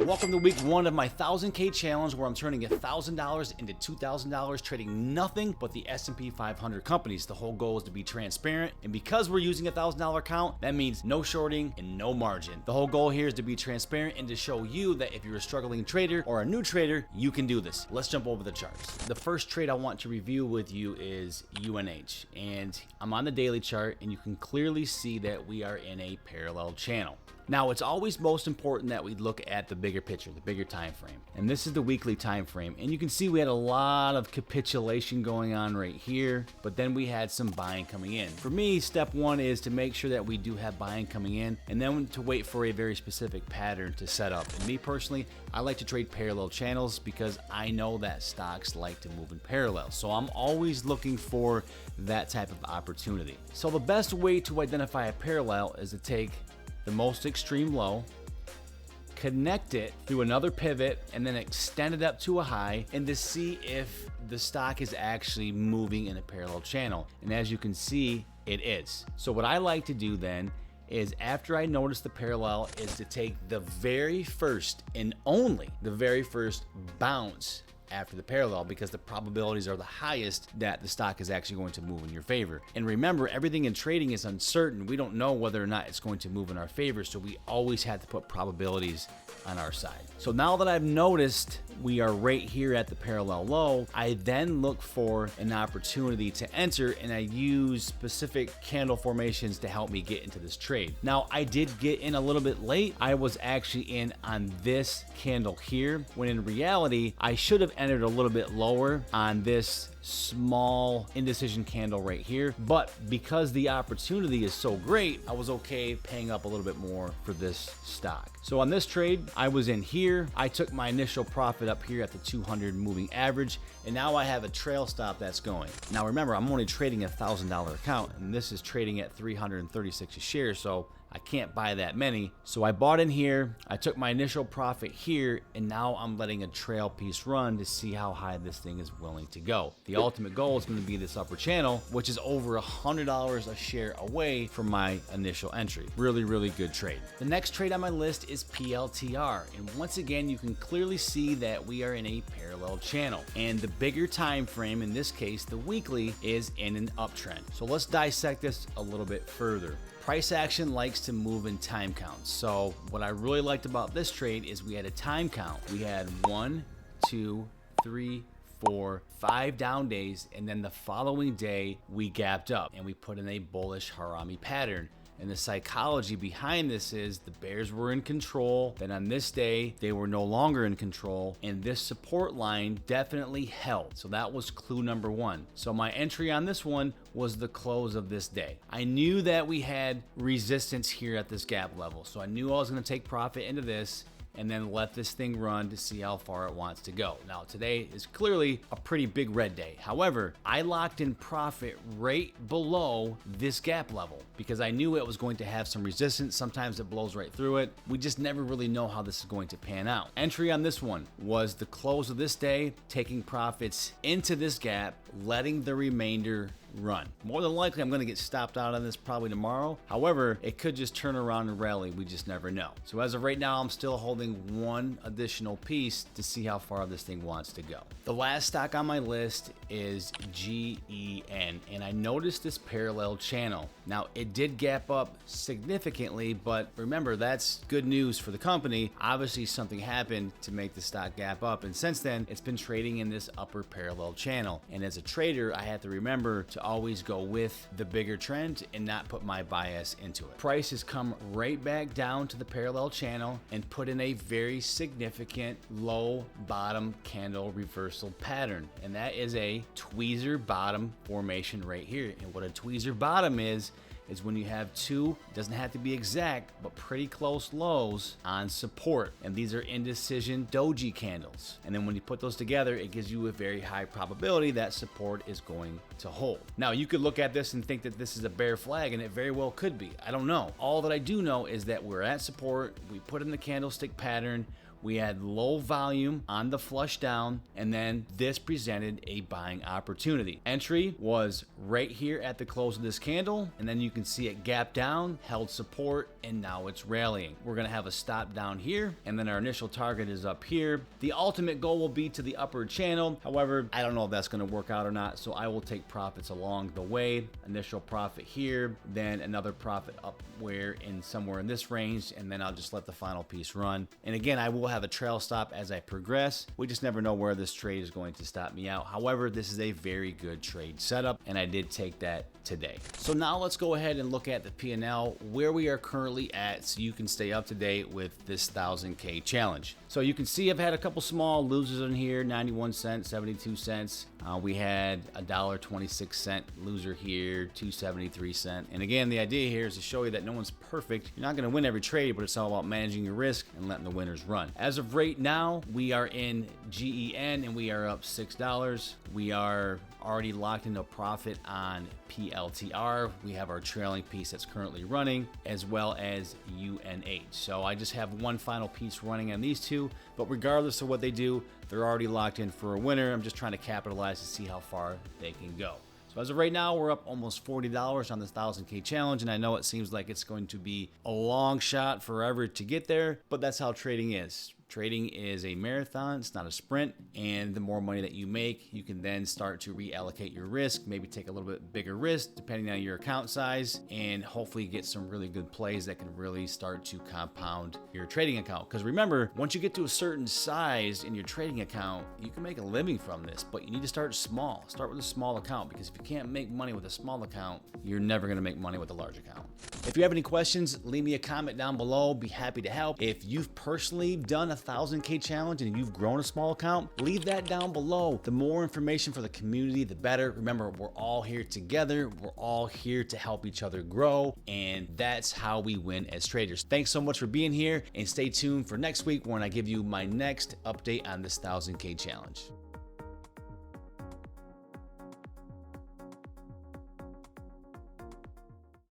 welcome to week 1 of my 1000K challenge, where I'm turning $1,000 into $2,000, trading nothing but the S&P 500 companies. The whole goal is to be transparent, and because we're using a $1,000 account, that means no shorting and no margin. The whole goal here is to be transparent and to show you that if you're a struggling trader or a new trader, you can do this. Let's jump over the charts. The first trade I want to review with you is UNH, and I'm on the daily chart, and you can clearly see that we are in a parallel channel. Now, it's always most important that we look at the bigger picture, the bigger time frame. And this is the weekly time frame. And you can see we had a lot of capitulation going on right here, but then we had some buying coming in. For me, step 1 is to make sure that we do have buying coming in, and then to wait for a very specific pattern to set up. And me personally, I like to trade parallel channels because I know that stocks like to move in parallel. So I'm always looking for that type of opportunity. So the best way to identify a parallel is to take the most extreme low, connect it through another pivot, and then extend it up to a high, and to see if the stock is actually moving in a parallel channel. And as you can see, it is. So what I like to do then is, after I notice the parallel, is to take the very first and only the very first bounce after the parallel, because the probabilities are the highest that the stock is actually going to move in your favor. And remember, everything in trading is uncertain. We don't know whether or not it's going to move in our favor, so we always have to put probabilities on our side. So now that I've noticed we are right here at the parallel low, I then look for an opportunity to enter, and I use specific candle formations to help me get into this trade. Now, I did get in a little bit late. I was actually in on this candle here, when in reality, I should have entered a little bit lower on this small indecision candle right here, but because the opportunity is so great, I was okay paying up a little bit more for this stock. So on this trade, I was in here. I took my initial profit up here at the 200 moving average, and now I have a trail stop that's going. Now remember, I'm only trading a $1,000 account, and this is trading at 336 a share, so I can't buy that many. So I bought in here, I took my initial profit here, and now I'm letting a trail piece run to see how high this thing is willing to go. The ultimate goal is going to be this upper channel, which is over $100 a share away from my initial entry. Really, really good trade. The next trade on my list is PLTR. And once again, you can clearly see that we are in a parallel channel. And the bigger time frame, in this case, the weekly, is in an uptrend. So let's dissect this a little bit further. Price action likes to move in time counts. So what I really liked about this trade is we had a time count. We had 1, 2, 3, 4, 5 down days, and then the following day we gapped up and we put in a bullish harami pattern. And the psychology behind this is the bears were in control. Then on this day, they were no longer in control. And this support line definitely held. So that was clue number 1. So my entry on this one was the close of this day. I knew that we had resistance here at this gap level. So I knew I was going to take profit into this and then let this thing run to see how far it wants to go. Now, today is clearly a pretty big red day. However, I locked in profit right below this gap level because I knew it was going to have some resistance. Sometimes it blows right through it. We just never really know how this is going to pan out. Entry on this one was the close of this day, taking profits into this gap, letting the remainder run. More than likely, I'm going to get stopped out on this probably tomorrow. However, it could just turn around and rally. We just never know. So as of right now, I'm still holding one additional piece to see how far this thing wants to go. The last stock on my list is GEN, and I noticed this parallel channel. Now, it did gap up significantly, but remember, that's good news for the company. Obviously, something happened to make the stock gap up, and since then, it's been trading in this upper parallel channel. And as a trader, I have to remember to always go with the bigger trend and not put my bias into it. Price has come right back down to the parallel channel and put in a very significant low bottom candle reversal pattern. And that is a tweezer bottom formation right here. And what a tweezer bottom is when you have two, doesn't have to be exact, but pretty close lows on support. And these are indecision doji candles. And then when you put those together, it gives you a very high probability that support is going to hold. Now, you could look at this and think that this is a bear flag, and it very well could be. I don't know. All that I do know is that we're at support. We put in the candlestick pattern. we had low volume on the flush down, and then this presented a buying opportunity. Entry was right here at the close of this candle, and then you can see it gap down, held support, and now it's rallying. We're gonna have a stop down here, and then our initial target is up here. The ultimate goal will be to the upper channel. However, I don't know if that's gonna work out or not, so I will take profits along the way. Initial profit here, then another profit up somewhere in this range, and then I'll just let the final piece run. And again, I will have a trail stop as I progress. We just never know where this trade is going to stop me out. However, this is a very good trade setup, and I did take that today. So now let's go ahead and look at the P&L, where we are currently at, so you can stay up to date with this 1000K challenge. So you can see I've had a couple small losers in here, 91 cents, 72 cents. We had a $1.26 loser here, 273 cents. And again, the idea here is to show you that no one's perfect. You're not going to win every trade, but it's all about managing your risk and letting the winners run. As of right now, we are in GEN and we are up $6. We are already locked into a profit on PLTR. We have our trailing piece that's currently running, as well as UNH. So I just have one final piece running on these two, but regardless of what they do, they're already locked in for a winner. I'm just trying to capitalize to see how far they can go. So as of right now, we're up almost $40 on this 1000K challenge, and I know it seems like it's going to be a long shot forever to get there, but that's how trading is. Trading is a marathon, it's not a sprint, and the more money that you make, you can then start to reallocate your risk, maybe take a little bit bigger risk depending on your account size, and hopefully get some really good plays that can really start to compound your trading account. Because remember, once you get to a certain size in your trading account, you can make a living from this, but you need to start small. Start with a small account, because if you can't make money with a small account, you're never gonna make money with a large account. If you have any questions, leave me a comment down below, be happy to help. If you've personally done a 1000K challenge and you've grown a small account, leave that down below. The more information for the community, the better. Remember, we're all here together. We're all here to help each other grow, and that's how we win as traders. Thanks so much for being here, and stay tuned for next week when I give you my next update on this 1000K challenge.